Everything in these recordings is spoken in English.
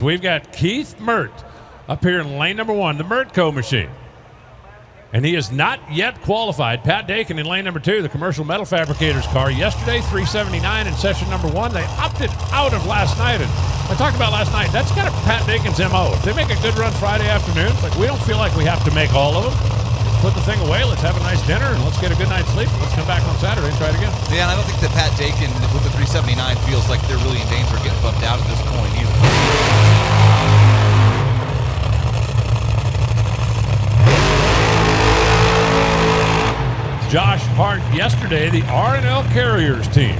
We've got Keith Murt up here in lane number 1, the Murt Co. machine. And he is not yet qualified. Pat Dakin in lane number 2, the commercial metal fabricator's car. Yesterday, 379 in session number 1. They opted out of last night. And I talked about last night. That's kind of Pat Dakin's MO. If they make a good run Friday afternoon, it's like we don't feel like we have to make all of them. Put the thing away, let's have a nice dinner, and let's get a good night's sleep. Let's come back on Saturday and try it again. Yeah, and I don't think that Pat Dakin with the 379 feels like they're really in danger of getting bumped out at this point either. Josh Hart yesterday, the R&L Carriers team.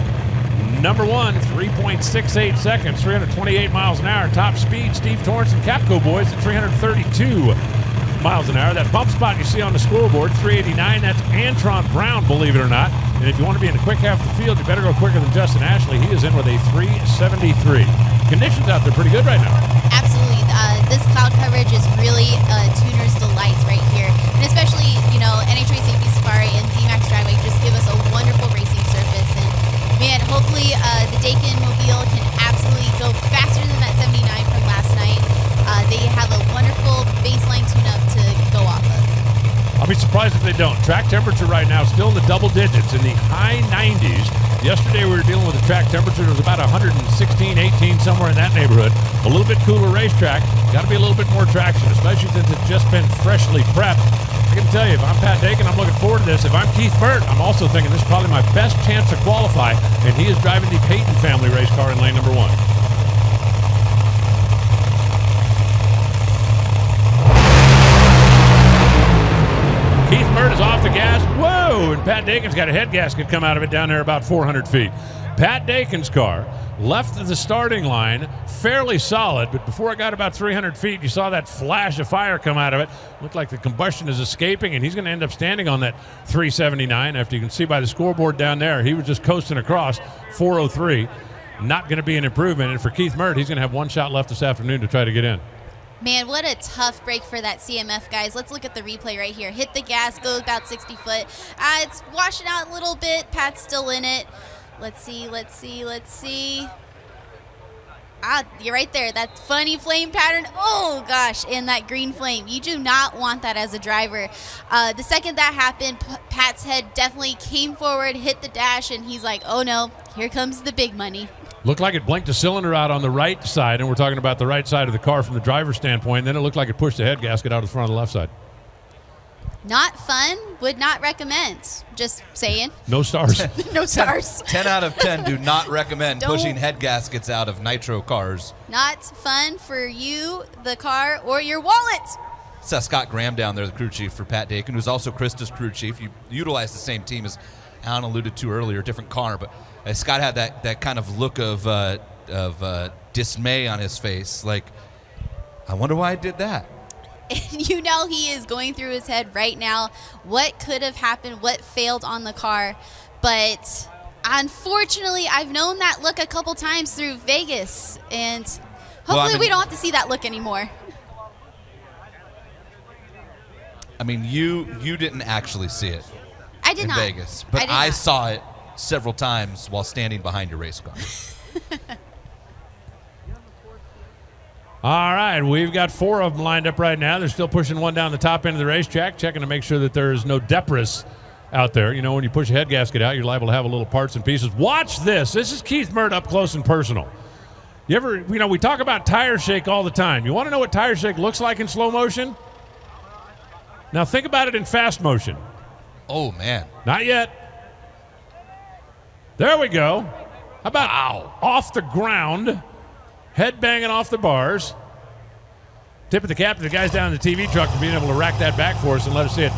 Number 1, 3.68 seconds, 328 miles an hour. Top speed, Steve Torrance and Capco boys at 332 miles an hour. That bump spot you see on the scoreboard, 389, that's Antron Brown, believe it or not. And if you want to be in the quick half of the field, you better go quicker than Justin Ashley. He is in with a 373. Conditions out there pretty good right now. Absolutely. This cloud coverage is really tuner's delights right here. And especially, NHRA Safety Safari and ZMAX Dragway just give us a wonderful racing surface. And man, hopefully the Dakin mobile can absolutely go faster than that 79 from last night. They have a wonderful baseline tune-up to go off of. I'll be surprised if they don't. Track temperature right now still in the double digits, in the high 90s. Yesterday we were dealing with a track temperature that was about 116, 18, somewhere in that neighborhood. A little bit cooler racetrack. Got to be a little bit more traction, especially since it's just been freshly prepped. I can tell you, if I'm Pat Dakin, I'm looking forward to this. If I'm Keith Murt, I'm also thinking this is probably my best chance to qualify, and he is driving the Peyton family race car in lane number 1. Keith Murt is off the gas. Whoa! And Pat Dakin's got a head gasket come out of it down there about 400 feet. Pat Dakin's car left the starting line fairly solid, but before it got about 300 feet, you saw that flash of fire come out of it. Looked like the combustion is escaping, and he's going to end up standing on that 379. After you can see by the scoreboard down there, he was just coasting across 403. Not going to be an improvement. And for Keith Murt, he's going to have one shot left this afternoon to try to get in. Man, what a tough break for that CMF, guys. Let's look at the replay right here. Hit the gas, go about 60 foot. It's washing out a little bit. Pat's still in it. Let's see. You're right there. That funny flame pattern. Oh, gosh, and that green flame. You do not want that as a driver. The second that happened, Pat's head definitely came forward, hit the dash, and he's like, oh, no, here comes the big money. Looked like it blinked a cylinder out on the right side, and we're talking about the right side of the car from the driver's standpoint. Then it looked like it pushed the head gasket out of the front of the left side. Not fun. Would not recommend. Just saying. No stars. No stars. 10 out of 10 do not recommend pushing head gaskets out of nitro cars. Not fun for you, the car, or your wallet. Saw Scott Graham down there, the crew chief for Pat Dakin, who's also Krista's crew chief. You utilize the same team as Alan alluded to earlier, different car, but Scott had that kind of look of dismay on his face. Like, I wonder why I did that. And he is going through his head right now what could have happened, what failed on the car. But unfortunately, I've known that look a couple times through Vegas, and hopefully we don't have to see that look anymore. I mean, you didn't actually see it. I did in not. Vegas, but I saw it several times while standing behind your race car. All right, we've got 4 of them lined up right now. They're still pushing one down the top end of the racetrack, checking to make sure that there is no debris out there. When you push a head gasket out, you're liable to have a little parts and pieces. Watch this. This is Keith Murt up close and personal. We talk about tire shake all the time. You want to know what tire shake looks like in slow motion? Now think about it in fast motion. Oh, man. Not yet. There we go. How about off the ground, head banging off the bars. Tip of the cap to the guys down in the TV truck for being able to rack that back for us and let us see it.